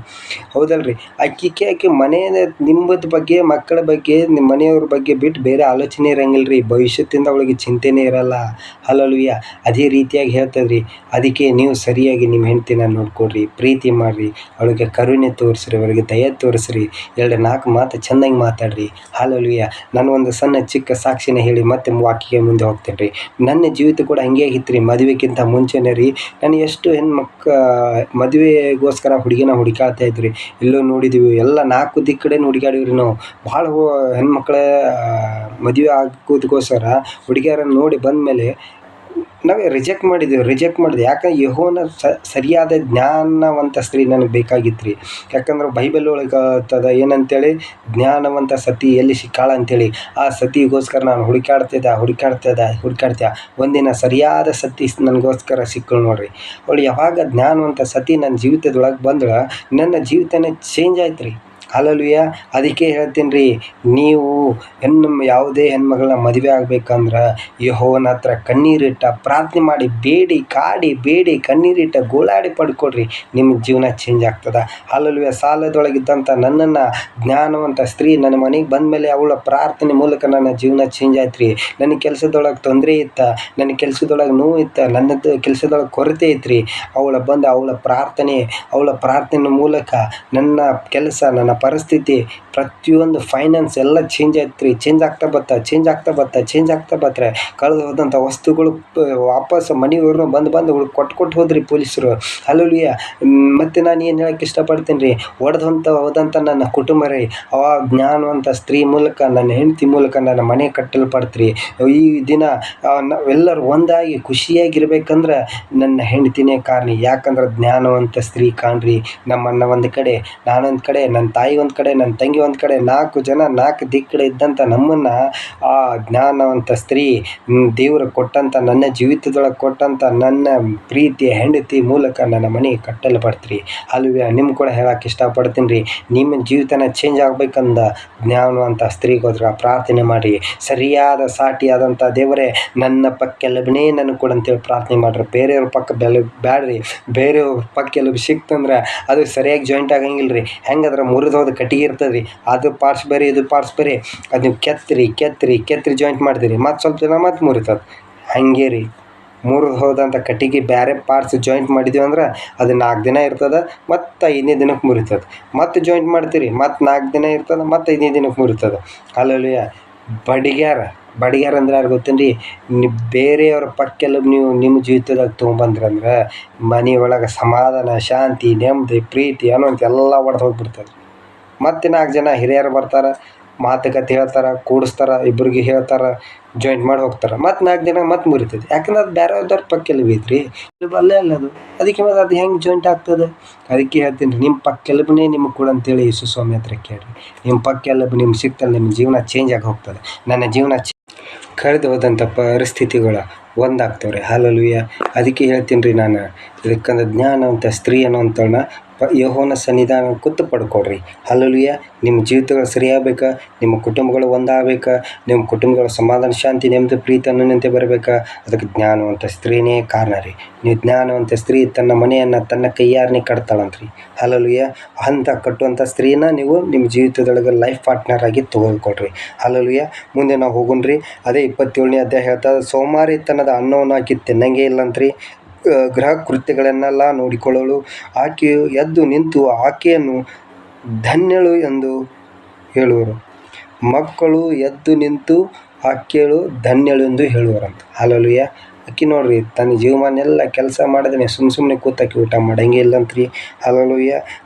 ಹೌದಲ್ರಿ? ಆಕೆ ಮನೆಯ ನಿಮ್ಮದ ಬಗ್ಗೆ, ಮಕ್ಕಳ ಬಗ್ಗೆ, ನಿಮ್ಮ ಮನೆಯವ್ರ ಬಗ್ಗೆ ಬಿಟ್ಟು ಬೇರೆ ಆಲೋಚನೆ ಇರೋಂಗಿಲ್ಲ ರೀ. ಭವಿಷ್ಯತ್ತಿಂದ ಅವಳಿಗೆ ಚಿಂತೆನೇ ಇರಲ್ಲ. ಹಾಲೆಲೂಯಾ. ಅದೇ ರೀತಿಯಾಗಿ ಹೇಳ್ತದ್ರಿ, ಅದಕ್ಕೆ ನೀವು ಸರಿಯಾಗಿ ನಿಮ್ಮ ಹೆಂಡತಿನ ನೋಡ್ಕೊಡ್ರಿ, ಪ್ರೀತಿ ಮಾಡಿರಿ, ಅವಳಿಗೆ ಕರುಣೆ ತೋರಿಸ್ರಿ, ಅವಳಿಗೆ ದಯೆ ತೋರಿಸ್ರಿ, 2-4 ಮಾತು ಚೆಂದಾಗಿ ಮಾತಾಡ್ರಿ. ಹಾಲೆಲೂಯಾ. ನಾನು ಒಂದು ಸಣ್ಣ ಚಿಕ್ಕ ಸಾಕ್ಷಿನ ಹೇಳಿ ಮತ್ತೆ ವಾಕ್ಯಕ್ಕೆ ಮುಂದೆ ಹೋಗ್ತೇನೆ ರೀ. ನನ್ನ ಜೀವಿತ ಕೂಡ ಹಂಗೆ ಆಗಿತ್ತು ರೀ. ಮದುವೆಗಿಂತ ಮುಂಚೆನೇ ರೀ, ನಾನು ಎಷ್ಟು ಮದುವೆಗೋಸ್ಕರ ಹುಡುಗಿನ ಹುಡುಕಾಡ್ತಾ ಇದ್ರಿ. ಎಲ್ಲೋ ನೋಡಿದ್ದೀವಿ, ಎಲ್ಲ 4 ದಿಕ್ಕು ಕಡೆ ಹುಡುಕಾಡಿವ್ರಿ ನಾವು. ಭಾಳ ಹೆಣ್ಮಕ್ಳ ಮದುವೆ ಆಗೋದಕ್ಕೋಸ್ಕರ ಹುಡುಗಿಯರನ್ನು ನೋಡಿ ಬಂದಮೇಲೆ ನಾವೇ ರಿಜೆಕ್ಟ್ ಮಾಡಿದ್ವಿ. ಯಾಕಂದ್ರೆ ಯೆಹೋವನ ಸರಿಯಾದ ಜ್ಞಾನವಂತ ಸ್ತ್ರೀ ನನಗೆ ಬೇಕಾಗಿತ್ತು ರೀ. ಯಾಕಂದ್ರೆ ಬೈಬಲ್ ಒಳಗೆ ಏನಂತೇಳಿ, ಜ್ಞಾನವಂತ ಸತಿ ಎಲ್ಲಿ ಸಿಕ್ಕಾಳ ಅಂತೇಳಿ. ಆ ಸತಿಗೋಸ್ಕರ ನಾನು ಹುಡುಕಾಡ್ತೆ ಒಂದಿನ ಸರಿಯಾದ ಸತಿ ನನಗೋಸ್ಕರ ಸಿಕ್ಕಳು ನೋಡ್ರಿ. ಅವಳು ಯಾವಾಗ ಜ್ಞಾನವಂತ ಸತಿ ನನ್ನ ಜೀವಿತದೊಳಗೆ ಬಂದಳ, ನನ್ನ ಜೀವಿತನೇ ಚೇಂಜ್ ಆಯ್ತು ರೀ. ಹಾಲೆಲೂಯಾ. ಅದಕ್ಕೆ ಹೇಳ್ತೀನಿ ರೀ, ನೀವು ಯಾವುದೇ ಹೆಣ್ಮಗಳನ್ನ ಮದುವೆ ಆಗ್ಬೇಕಂದ್ರೆ ಯೆಹೋವನ ಹತ್ರ ಕಣ್ಣೀರಿಟ್ಟ ಪ್ರಾರ್ಥನೆ ಮಾಡಿ, ಬೇಡಿ ಕಣ್ಣೀರಿಟ್ಟ ಗೋಳಾಡಿ ಪಡ್ಕೊಡ್ರಿ. ನಿಮ್ಮ ಜೀವನ ಚೇಂಜ್ ಆಗ್ತದೆ. ಹಾಲೆಲೂಯಾ. ಸಾಲದೊಳಗಿದ್ದಂಥ ನನ್ನನ್ನು ಜ್ಞಾನವಂತ ಸ್ತ್ರೀ ನನ್ನ ಮನೆಗೆ ಬಂದಮೇಲೆ ಅವಳ ಪ್ರಾರ್ಥನೆ ಮೂಲಕ ನನ್ನ ಜೀವನ ಚೇಂಜ್ ಆಯ್ತು ರೀ. ನನ್ನ ಕೆಲಸದೊಳಗೆ ತೊಂದರೆ ಇತ್ತು, ನನ್ನ ಕೆಲಸದೊಳಗೆ ನೋವು ಇತ್ತು, ನನ್ನದು ಕೆಲಸದೊಳಗೆ ಕೊರತೆ ಇತ್ತು ರೀ. ಅವಳ ಪ್ರಾರ್ಥನೆ ಮೂಲಕ ನನ್ನ ಕೆಲಸ, ನನ್ನ ಪರಿಸ್ಥಿತಿ, ಪ್ರತಿಯೊಂದು ಫೈನಾನ್ಸ್ ಎಲ್ಲ ಚೇಂಜ್ ಆಯ್ತು ರೀ. ಚೇಂಜ್ ಆಗ್ತಾ ಬತ್ತಾರೆ. ಕಳೆದು ಹೋದಂಥ ವಸ್ತುಗಳು ವಾಪಸ್ ಮನೆಯವ್ರನ್ನ ಬಂದು ಕೊಟ್ಟು ಹೋದ್ರಿ ಪೊಲೀಸರು. ಹಾಲೆಲೂಯಾ. ಮತ್ತು ನಾನು ಏನು ಹೇಳಕ್ಕೆ ಇಷ್ಟಪಡ್ತೀನಿ ರೀ, ಹೋದಂಥ ನನ್ನ ಕುಟುಂಬ ರೀ, ಅವ ಜ್ಞಾನವಂತ ಸ್ತ್ರೀ ಮೂಲಕ, ನನ್ನ ಹೆಂಡತಿ ಮೂಲಕ ನನ್ನ ಮನೆ ಕಟ್ಟಲ್ಪಡ್ತ್ರಿ. ಈ ದಿನ ನಾವೆಲ್ಲರೂ ಒಂದಾಗಿ ಖುಷಿಯಾಗಿರ್ಬೇಕಂದ್ರೆ ನನ್ನ ಹೆಂಡತಿನೇ ಕಾರಣ. ಯಾಕಂದ್ರೆ ಜ್ಞಾನವಂತ ಸ್ತ್ರೀ ಕಾಣ್ರಿ. ನಮ್ಮನ್ನ ಒಂದು ಕಡೆ, ನಾನೊಂದು ಕಡೆ, ನನ್ನ ತಾಯಿ ಒಂದು ಕಡೆ, ನನ್ನ ತಂಗಿ ಒಂದು ಕಡೆ, 4 ಜನ 4 ದಿಕ್ಕು ಕಡೆ ಇದ್ದಂಥ ನಮ್ಮನ್ನು ಆ ಜ್ಞಾನವಂತ ಸ್ತ್ರೀ ದೇವರು ಕೊಟ್ಟಂಥ, ನನ್ನ ಜೀವಿತದೊಳಗೆ ಕೊಟ್ಟಂಥ ನನ್ನ ಪ್ರೀತಿಯ ಹೆಂಡತಿ ಮೂಲಕ ನನ್ನ ಮನೆ ಕಟ್ಟಲ್ಪಡ್ತ್ರಿ. ಹಾಲೆಲೂಯಾ. ನಿಮ್ಗೆ ಕೂಡ ಹೇಳಕ್ಕೆ ಇಷ್ಟಪಡ್ತೀನಿ ರೀ, ನಿಮ್ಮ ಜೀವಿತನ ಚೇಂಜ್ ಆಗ್ಬೇಕಂದ ಜ್ಞಾನವಂತ ಸ್ತ್ರೀಗೋಸ್ಕರ ಪ್ರಾರ್ಥನೆ ಮಾಡಿ, ಸರಿಯಾದ ಸಾಟಿಯಾದಂಥ ದೇವರೇ ನನ್ನ ಪಕ್ಕೆಲ್ಲಬನೇ ನನಗೆ ಕೊಡು ಅಂತೇಳಿ ಪ್ರಾರ್ಥನೆ ಮಾಡಿರಿ. ಬೇರೆಯವ್ರ ಪಕ್ಕ ಬ್ಯಾಡ್ರಿ. ಬೇರೆಯವ್ರ ಪಕ್ಕೆಲ್ಲಬ ಸಿಕ್ತಂದ್ರೆ ಅದು ಸರಿಯಾಗಿ ಜಾಯಿಂಟ್ ಆಗಂಗಿಲ್ಲ ರೀ. ಹೆಂಗಂದ್ರೆ ಮುರಿದೋದ ಕಟ್ಟಿಗೆ ಇರ್ತದೆ ರೀ, ಅದು ಪಾರ್ಟ್ಸ್ ಬೇರೆ, ಇದು ಪಾರ್ಟ್ಸ್ ಬೇರೆ. ಅದು ನೀವು ಕೆತ್ತರಿ ಜಾಯಿಂಟ್ ಮಾಡ್ತೀರಿ, ಮತ್ತು ಸ್ವಲ್ಪ ದಿನ ಮತ್ತೆ ಮುರಿತದೆ. ಹಾಗೆ ರೀ, ಮುರಿದು ಹೋದಂಥ ಕಟ್ಟಿಗೆ ಬೇರೆ ಪಾರ್ಟ್ಸ್ ಜಾಯಿಂಟ್ ಮಾಡಿದ್ದೀವಿ ಅಂದ್ರೆ ಅದು 4 ದಿನ ಇರ್ತದೆ, ಮತ್ತು 5ನೇ ದಿನಕ್ಕೆ ಮುರಿತದೆ. ಮತ್ತೆ ಜಾಯಿಂಟ್ ಮಾಡ್ತೀರಿ, ಮತ್ತು 4 ದಿನ ಇರ್ತದೆ, ಮತ್ತು 5ನೇ ದಿನಕ್ಕೆ ಮುರಿತದೆ. ಹಾಲೆಲೂಯಾ. ಬಡಿಗ್ಯಾರ ಅಂದ್ರೆ ಯಾರು ಗೊತ್ತೇನು ರೀ, ಬೇರೆಯವ್ರ ಪಕ್ಕೆಲ್ಲ ನೀವು ನಿಮ್ಮ ಜೀವಿತದಾಗ ತೊಗೊಂಬಂದ್ರಂದ್ರೆ ಮನೆಯೊಳಗೆ ಸಮಾಧಾನ, ಶಾಂತಿ, ನೆಮ್ಮದಿ, ಪ್ರೀತಿ ಅನ್ನೋಂಥ ಎಲ್ಲ ಒಡೆದು ಹೋಗ್ಬಿಡ್ತದೆ. ಮತ್ತು 4 ಜನ ಹಿರಿಯರು ಬರ್ತಾರೆ, ಮಾತುಕತೆ ಹೇಳ್ತಾರೆ, ಕೂಡಿಸ್ತಾರೆ, ಇಬ್ಬರಿಗೆ ಹೇಳ್ತಾರೆ, ಜಾಯಿಂಟ್ ಮಾಡಿ ಹೋಗ್ತಾರೆ. ಮತ್ತು 4 ದಿನ ಮತ್ತೆ ಮುರಿತದೆ. ಯಾಕಂದ್ರೆ ಅದು ಬೇರೆಯವ್ರ ಪಕ್ಕೆಲುಬು ಐತ್ರಿ, ಅಲ್ಲೇ ಅಲ್ಲ ಅದು. ಅದಕ್ಕೆ ಮತ್ತೆ ಅದು ಹೆಂಗೆ ಜಾಯಿಂಟ್ ಆಗ್ತದೆ? ಅದಕ್ಕೆ ಹೇಳ್ತೀನಿ ರೀ, ನಿಮ್ಮ ಪಕ್ಕೆಲುಬನೇ ನಿಮಗೆ ಕೊಡು ಅಂತೇಳಿ ಯೇಸು ಸ್ವಾಮಿ ಹತ್ರ ಕೇಳಿರಿ. ನಿಮ್ಮ ಪಕ್ಕೆಲುಬು ನಿಮ್ಗೆ ಸಿಕ್ತಲ್ಲ, ನಿಮ್ಮ ಜೀವನ ಚೇಂಜ್ ಆಗಿ ಹೋಗ್ತದೆ. ನನ್ನ ಜೀವನ ಕಳೆದು ಹೋದಂಥ ಪರಿಸ್ಥಿತಿಗಳ ಒಂದಾಗ್ತವೆ ರೀ. ಹಲ್ಲೆಲೂಯಾ. ಅದಕ್ಕೆ ಹೇಳ್ತೀನಿ ರೀ ನಾನು, ಇದಕ್ಕಂದ್ರೆ ಜ್ಞಾನವಂತ ಸ್ತ್ರೀ ಅನ್ನೋಂಥವ್ಳನ್ನ ಯೆಹೋವನ ಸನ್ನಿಧಾನ ಕೂತು ಪಡ್ಕೊಳ್ರಿ. ಹಲ್ಲೆಲೂಯಾ. ನಿಮ್ಮ ಜೀವಿತಗಳು ಸರಿಯಾಗಬೇಕಾ, ನಿಮ್ಮ ಕುಟುಂಬಗಳು ಒಂದಾಗಬೇಕಾ, ನಿಮ್ಮ ಕುಟುಂಬಗಳ ಸಮಾಧಾನ, ಶಾಂತಿ, ನೆಮ್ಮದಿ, ಪ್ರೀತಿ ಅನ್ನೋಂತೆ ಬರಬೇಕಾ, ಅದಕ್ಕೆ ಜ್ಞಾನವಂತ ಸ್ತ್ರೀನೇ ಕಾರಣ ರೀ. ನೀವು ಜ್ಞಾನವಂತ ಸ್ತ್ರೀ ತನ್ನ ಮನೆಯನ್ನು ತನ್ನ ಕೈಯಾರನೇ ಕಟ್ತಾಳಂತ್ರಿ. ಹಲ್ಲೆಲೂಯಾ. ಅಂತ ಕಟ್ಟುವಂಥ ಸ್ತ್ರೀನ ನೀವು ನಿಮ್ಮ ಜೀವಿತದೊಳಗೆ ಲೈಫ್ ಪಾರ್ಟ್ನರ್ ಆಗಿ ತೊಗೊಳ್ಕೊಳ್ರಿ. ಹಲ್ಲೆಲೂಯಾ. ಮುಂದೆ ನಾವು ಹೋಗೋಣ್ರಿ. ಅದೇ 27ನೇ ಅಧ್ಯಾಯ ಹೇಳ್ತಾ, ಸೋಮಾರಿತನದ ಅನ್ನವನ್ನು ಆಕೆ ತಿನ್ನಂಗೆ ಇಲ್ಲಂತ್ರಿ. ಗೃಹ ಕೃತ್ಯಗಳನ್ನೆಲ್ಲ ನೋಡಿಕೊಳ್ಳಲು ಆಕೆಯು ಎದ್ದು ನಿಂತು ಆಕೆಯನ್ನು ಧನ್ಯಳು ಎಂದು ಹೇಳುವರು. ಮಕ್ಕಳು ಎದ್ದು ನಿಂತು ಆಕೆಯಳು ಧನ್ಯಳು ಎಂದು ಹೇಳುವರಂತ. ಹಲ್ಲೆಲೂಯಾ. ಆಕೆ ನೋಡ್ರಿ, ತನ್ನ ಜೀವಮಾನ ಎಲ್ಲ ಕೆಲಸ ಮಾಡಿದ್ರೆ ಸುಮ್ಮನೆ ಕೂತಾಕಿ ಊಟ ಮಾಡಂಗೆ ಇಲ್ಲಂತ್ರಿ. ಹಲ್ಲೆಲೂಯಾ.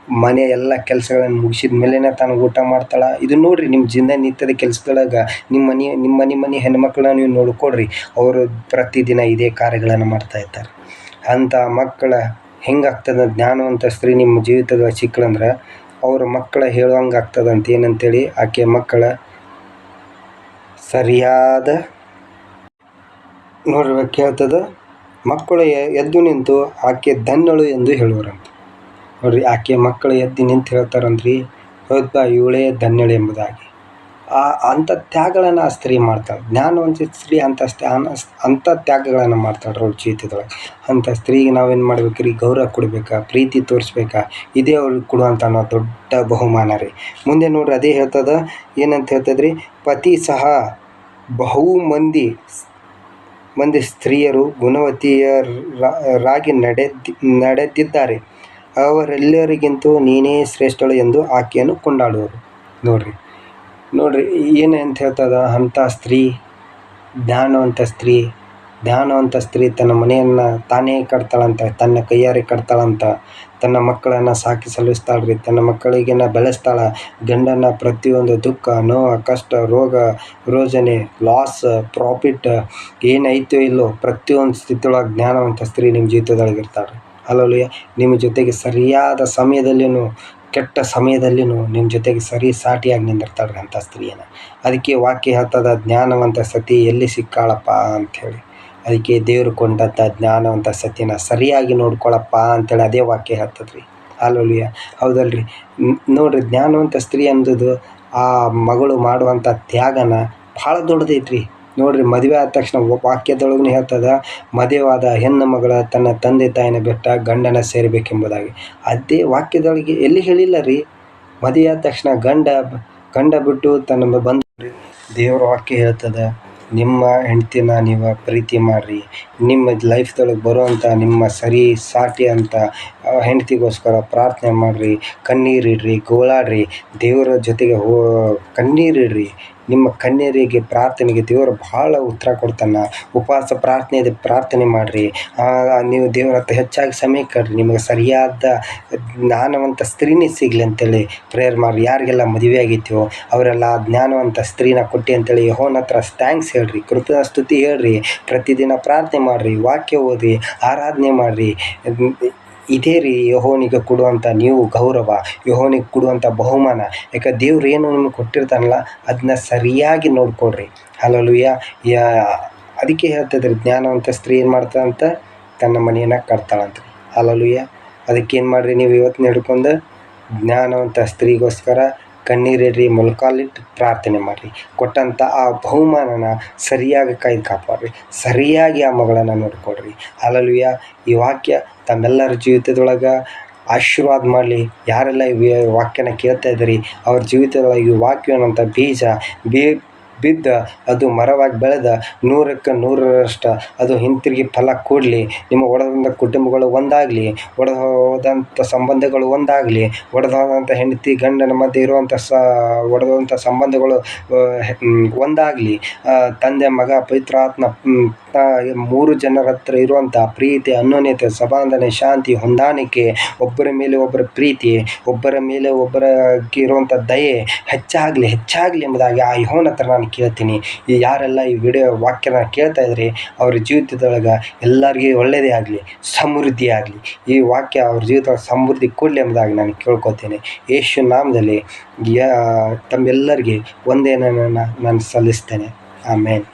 ಮನೆ ಎಲ್ಲ ಕೆಲಸಗಳನ್ನು ಮುಗಿಸಿದ ಮೇಲೇ ತಾನು ಊಟ ಮಾಡ್ತಾಳೆ. ಇದು ನೋಡ್ರಿ, ನಿಮ್ಮ ದಿನನಿತ್ಯದ ಕೆಲಸದೊಳಗೆ ನಿಮ್ಮ ಮನೆ ಹೆಣ್ಮಕ್ಳನ್ನ ನೀವು ನೋಡ್ಕೊಡ್ರಿ. ಅವರು ಪ್ರತಿದಿನ ಇದೇ ಕಾರ್ಯಗಳನ್ನು ಮಾಡ್ತಾಯಿರ್ತಾರೆ. ಅಂಥ ಮಕ್ಕಳ ಹೆಂಗಾಗ್ತದೆ, ಜ್ಞಾನವಂತ ಸ್ತ್ರೀ ನಿಮ್ಮ ಜೀವಿತದೊಳಗೆ ಸಿಕ್ಕಳಂದ್ರೆ ಅವ್ರ ಮಕ್ಕಳ ಹೇಳುವಂಗೆ ಆಗ್ತದಂತ. ಏನಂತೇಳಿ, ಆಕೆ ಮಕ್ಕಳ ಸರಿಯಾದ ನೋಡ್ರಿ ಕೇಳ್ತದ, ಮಕ್ಕಳು ಎದ್ದು ನಿಂತು ಆಕೆ ಧನ್ಯಳು ಎಂದು ಹೇಳುವರಂತ. ನೋಡ್ರಿ, ಆಕೆ ಮಕ್ಕಳು ಎದ್ದು ನಿಂತು ಹೇಳ್ತಾರಂದ್ರಿ, ಹೌದಾ ಇವಳೇ ಧನ್ಯಳು ಎಂಬುದಾಗಿ. ಅಂಥ ತ್ಯಾಗಗಳನ್ನು ಆ ಸ್ತ್ರೀ ಮಾಡ್ತಾಳೆ. ಜ್ಞಾನವಂತ ಸ್ತ್ರೀ ಅಂಥ ತ್ಯಾಗಗಳನ್ನು ಮಾಡ್ತಾಳೆ ಅವ್ರ ಜೀವಿತದೊಳಗೆ. ಅಂಥ ಸ್ತ್ರೀಗೆ ನಾವೇನು ಮಾಡ್ಬೇಕ್ರಿ, ಗೌರವ ಕೊಡಬೇಕಾ, ಪ್ರೀತಿ ತೋರಿಸ್ಬೇಕಾ, ಇದೇ ಅವ್ರಿಗೆ ಕೊಡುವಂಥ ನಾವು ದೊಡ್ಡ ಬಹುಮಾನ ರೀ. ಮುಂದೆ ನೋಡ್ರಿ, ಅದೇ ಹೇಳ್ತದ, ಏನಂತ ಹೇಳ್ತದ್ರಿ, ಪತಿ ಸಹ ಬಹು ಮಂದಿ ಸ್ತ್ರೀಯರು ಗುಣವತಿಯರಾಗಿ ನಡೆದಿದ್ದಾರೆ. ಅವರೆಲ್ಲರಿಗಿಂತೂ ನೀನೇ ಶ್ರೇಷ್ಠಳು ಎಂದು ಆಕೆಯನ್ನು ಕೊಂಡಾಡುವರು. ನೋಡ್ರಿ ಏನಂತ ಹೇಳ್ತದ, ಅಂಥ ಸ್ತ್ರೀ ಜ್ಞಾನವಂತ ಸ್ತ್ರೀ ತನ್ನ ಮನೆಯನ್ನು ತಾನೇ ಕಟ್ತಾಳಂತ, ತನ್ನ ಕೈಯಾರೆ ಕಟ್ತಾಳಂತ. ತನ್ನ ಮಕ್ಕಳನ್ನು ಸಾಕಿ ಸಲ್ಲಿಸ್ತಾಳ್ರಿ. ತನ್ನ ಮಕ್ಕಳಿಗೆನ ಬೆಳೆಸ್ತಾಳೆ. ಗಂಡನ ಪ್ರತಿಯೊಂದು ದುಃಖ, ನೋವು, ಕಷ್ಟ, ರೋಗ ರೋಜನೆ, ಲಾಸ್, ಪ್ರಾಫಿಟ್ ಏನೈತೋ ಇಲ್ಲೋ ಪ್ರತಿಯೊಂದು ಸ್ಥಿತಿಯೊಳಗೆ ಜ್ಞಾನವಂತ ಸ್ತ್ರೀ ನಿಮ್ಮ ಜೀವಿತದೊಳಗೆ ಇರ್ತಾಳೆ. ಹಲ್ಲೆಲೂಯಾ. ನಿಮ್ಮ ಜೊತೆಗೆ ಸರಿಯಾದ ಸಮಯದಲ್ಲಿನೂ ಕೆಟ್ಟ ಸಮಯದಲ್ಲಿನೂ ನಿಮ್ಮ ಜೊತೆಗೆ ಸರಿ ಸಾಟಿಯಾಗಿ ನಿಂದಿರ್ತಾಳ್ರಿ ಅಂಥ ಸ್ತ್ರೀಯನ್ನು. ಅದಕ್ಕೆ ವಾಕ್ಯ ಹೇಳ್ತದ, ಜ್ಞಾನವಂತ ಸತಿ ಎಲ್ಲಿ ಸಿಕ್ಕಾಳಪ್ಪ ಅಂಥೇಳಿ. ಅದಕ್ಕೆ ದೇವರು ಕೊಂಡಂಥ ಜ್ಞಾನವಂತ ಸತಿನ ಸರಿಯಾಗಿ ನೋಡ್ಕೊಳಪ್ಪ ಅಂಥೇಳಿ ಅದೇ ವಾಕ್ಯ ಹೇಳ್ತದ್ರಿ. ಹಲ್ಲೆಲೂಯಾ. ಹೌದಲ್ರಿ. ನೋಡ್ರಿ, ಜ್ಞಾನವಂತ ಸ್ತ್ರೀ ಅಂದದ್ದು ಆ ಮಗಳು ಮಾಡುವಂಥ ತ್ಯಾಗನ ಭಾಳ ದೊಡ್ಡದೈತ್ರಿ. ನೋಡ್ರಿ, ಮದುವೆ ಆದ ತಕ್ಷಣ ವಾಕ್ಯದೊಳಗೂ ಹೇಳ್ತದ, ಮದುವೆಯಾದ ಹೆಣ್ಣು ಮಗಳ ತನ್ನ ತಂದೆ ತಾಯಿನ ಬಿಟ್ಟ ಗಂಡನ ಸೇರಬೇಕೆಂಬುದಾಗಿ. ಅದೇ ವಾಕ್ಯದೊಳಗೆ ಎಲ್ಲಿ ಹೇಳಿಲ್ಲ ರೀ. ಮದುವೆ ಆದ ತಕ್ಷಣ ಗಂಡ ಬಿಟ್ಟು ತನ್ನ ಬಂದ್ರಿ. ದೇವರ ವಾಕ್ಯ ಹೇಳ್ತದ, ನಿಮ್ಮ ಹೆಂಡ್ತಿನ ನೀವು ಪ್ರೀತಿ ಮಾಡಿರಿ. ನಿಮ್ಮ ಲೈಫ್ದೊಳಗೆ ಬರುವಂಥ ನಿಮ್ಮ ಸರಿ ಸಾಟಿ ಅಂತ ಹೆಂಡ್ತಿಗೋಸ್ಕರ ಪ್ರಾರ್ಥನೆ ಮಾಡಿರಿ. ಕಣ್ಣೀರಿಡ್ರಿ, ಗೋಳಾಡ್ರಿ. ದೇವರ ಜೊತೆಗೆ ಕಣ್ಣೀರಿಡ್ರಿ. ನಿಮ್ಮ ಕಣ್ಣೀರಿಗೆ ಪ್ರಾರ್ಥನೆಗೆ ದೇವರು ಭಾಳ ಉತ್ತರ ಕೊಡ್ತಾನೆ. ಉಪವಾಸ ಪ್ರಾರ್ಥನೆ ಮಾಡಿರಿ. ನೀವು ದೇವರ ಹತ್ರ ಹೆಚ್ಚಾಗಿ ಸಮಯ ಕಳ್ರಿ. ನಿಮಗೆ ಸರಿಯಾದ ಜ್ಞಾನವಂತ ಸ್ತ್ರೀನೇ ಸಿಗಲಿ ಅಂತೇಳಿ ಪ್ರೇಯರ್ ಮಾಡಿರಿ. ಯಾರಿಗೆಲ್ಲ ಮದುವೆ ಆಗೈತೋ ಅವರೆಲ್ಲ ಜ್ಞಾನವಂತ ಸ್ತ್ರೀನ ಕೊಟ್ಟು ಅಂತೇಳಿ ಯೆಹೋವನ ಹತ್ರ ಥ್ಯಾಂಕ್ಸ್ ಹೇಳ್ರಿ, ಕೃತಜ್ಞ ಸ್ತುತಿ ಹೇಳ್ರಿ. ಪ್ರತಿದಿನ ಪ್ರಾರ್ಥನೆ ಮಾಡಿರಿ, ವಾಕ್ಯ ಓದಿ, ಆರಾಧನೆ ಮಾಡಿರಿ. ಇದೇ ರೀ ಯೆಹೋವನಿಗೆ ಕೊಡುವಂಥ ನೀವು ಗೌರವ, ಯೆಹೋವನಿಗೆ ಕೊಡುವಂಥ ಬಹುಮಾನ. ಯಾಕೆ ದೇವ್ರು ಏನು ನಿಮ್ಗೆ ಕೊಟ್ಟಿರ್ತಾನಲ್ಲ ಅದನ್ನ ಸರಿಯಾಗಿ ನೋಡ್ಕೊಳ್ರಿ. ಹಲ್ಲೆಲೂಯಾ. ಅದಕ್ಕೆ ಹೇಳ್ತಿದ್ರಿ, ಜ್ಞಾನವಂತ ಸ್ತ್ರೀ ಏನು ಮಾಡ್ತಾಳಂತ, ತನ್ನ ಮನೆಯನ್ನು ಕಟ್ತಾಳಂತ್ರಿ. ಹಲ್ಲೆಲೂಯಾ. ಅದಕ್ಕೇನು ಮಾಡಿರಿ, ನೀವು ಇವತ್ತು ಹಿಡ್ಕೊಂಡು ಜ್ಞಾನವಂತ ಸ್ತ್ರೀಗೋಸ್ಕರ ಕಣ್ಣೀರಿಡ್ರಿ, ಮೊಳಕಾಲಿಟ್ಟು ಪ್ರಾರ್ಥನೆ ಮಾಡಿರಿ. ಕೊಟ್ಟಂಥ ಆ ಬಹುಮಾನನ ಸರಿಯಾಗಿ ಕಾಪಾಡ್ರಿ. ಸರಿಯಾಗಿ ಆ ಮಗಳನ್ನು ನೋಡ್ಕೊಡ್ರಿ. ಹಲ್ಲೆಲೂಯಾ. ಈ ವಾಕ್ಯ ತಮ್ಮೆಲ್ಲರ ಜೀವಿತದೊಳಗೆ ಆಶೀರ್ವಾದ ಮಾಡಲಿ. ಯಾರೆಲ್ಲ ಈ ವಾಕ್ಯನ ಕೇಳ್ತಾ ಇದ್ದೀರಿ ಅವ್ರ ಜೀವಿತದೊಳಗೆ ಈ ವಾಕ್ಯ ಅನ್ನೋಂಥ ಬೀಜ ಬಿದ್ದ ಅದು ಮರವಾಗಿ ಬೆಳೆದ 100ಕ್ಕೆ 100ರಷ್ಟು ಅದು ಹಿಂತಿರುಗಿ ಫಲ ಕೊಡಲಿ. ನಿಮ್ಮ ಒಡೆದಂಥ ಕುಟುಂಬಗಳು ಒಂದಾಗಲಿ, ಒಡೆದೋದಂಥ ಸಂಬಂಧಗಳು ಒಂದಾಗಲಿ, ಒಡೆದೋದಂಥ ಹೆಂಡತಿ ಗಂಡನ ಮಧ್ಯೆ ಇರುವಂಥ ಒಡೆದಂಥ ಸಂಬಂಧಗಳು ಒಂದಾಗಲಿ. ತಂದೆ, ಮಗ, ಪವಿತ್ರಾತ್ಮ 3 ಜನರ ಹತ್ರ ಇರುವಂಥ ಪ್ರೀತಿ, ಅನ್ಯೋನ್ಯತೆ, ಸಮಾಧಾನ, ಶಾಂತಿ, ಹೊಂದಾಣಿಕೆ, ಒಬ್ಬರ ಮೇಲೆ ಒಬ್ಬರ ಪ್ರೀತಿ, ಒಬ್ಬರ ಮೇಲೆ ಒಬ್ಬರಿಗೆ ಇರುವಂಥ ದಯೆ ಹೆಚ್ಚಾಗಲಿ ಎಂಬುದಾಗಿ ಆ ಯೆಹೋವನ ಹತ್ರ ನಾನು ಕೇಳ್ತೀನಿ. ಯಾರೆಲ್ಲ ಈ ವಿಡಿಯೋ ವಾಕ್ಯನ ಕೇಳ್ತಾ ಇದ್ರಿ ಅವ್ರ ಜೀವಿತದೊಳಗೆ ಎಲ್ಲರಿಗೂ ಒಳ್ಳೆಯದೇ ಆಗಲಿ, ಸಮೃದ್ಧಿ ಆಗಲಿ. ಈ ವಾಕ್ಯ ಅವ್ರ ಜೀವಿತ ಸಮೃದ್ಧಿ ಕೊಡಲಿ ಎಂಬುದಾಗಿ ನಾನು ಕೇಳ್ಕೊತೀನಿ. ಯೇಸು ನಾಮದಲ್ಲಿ ತಮ್ಮೆಲ್ಲರಿಗೆ ಒಂದೇನನ್ನು ನಾನು ಸಲ್ಲಿಸ್ತೇನೆ. ಆಮೇನ್.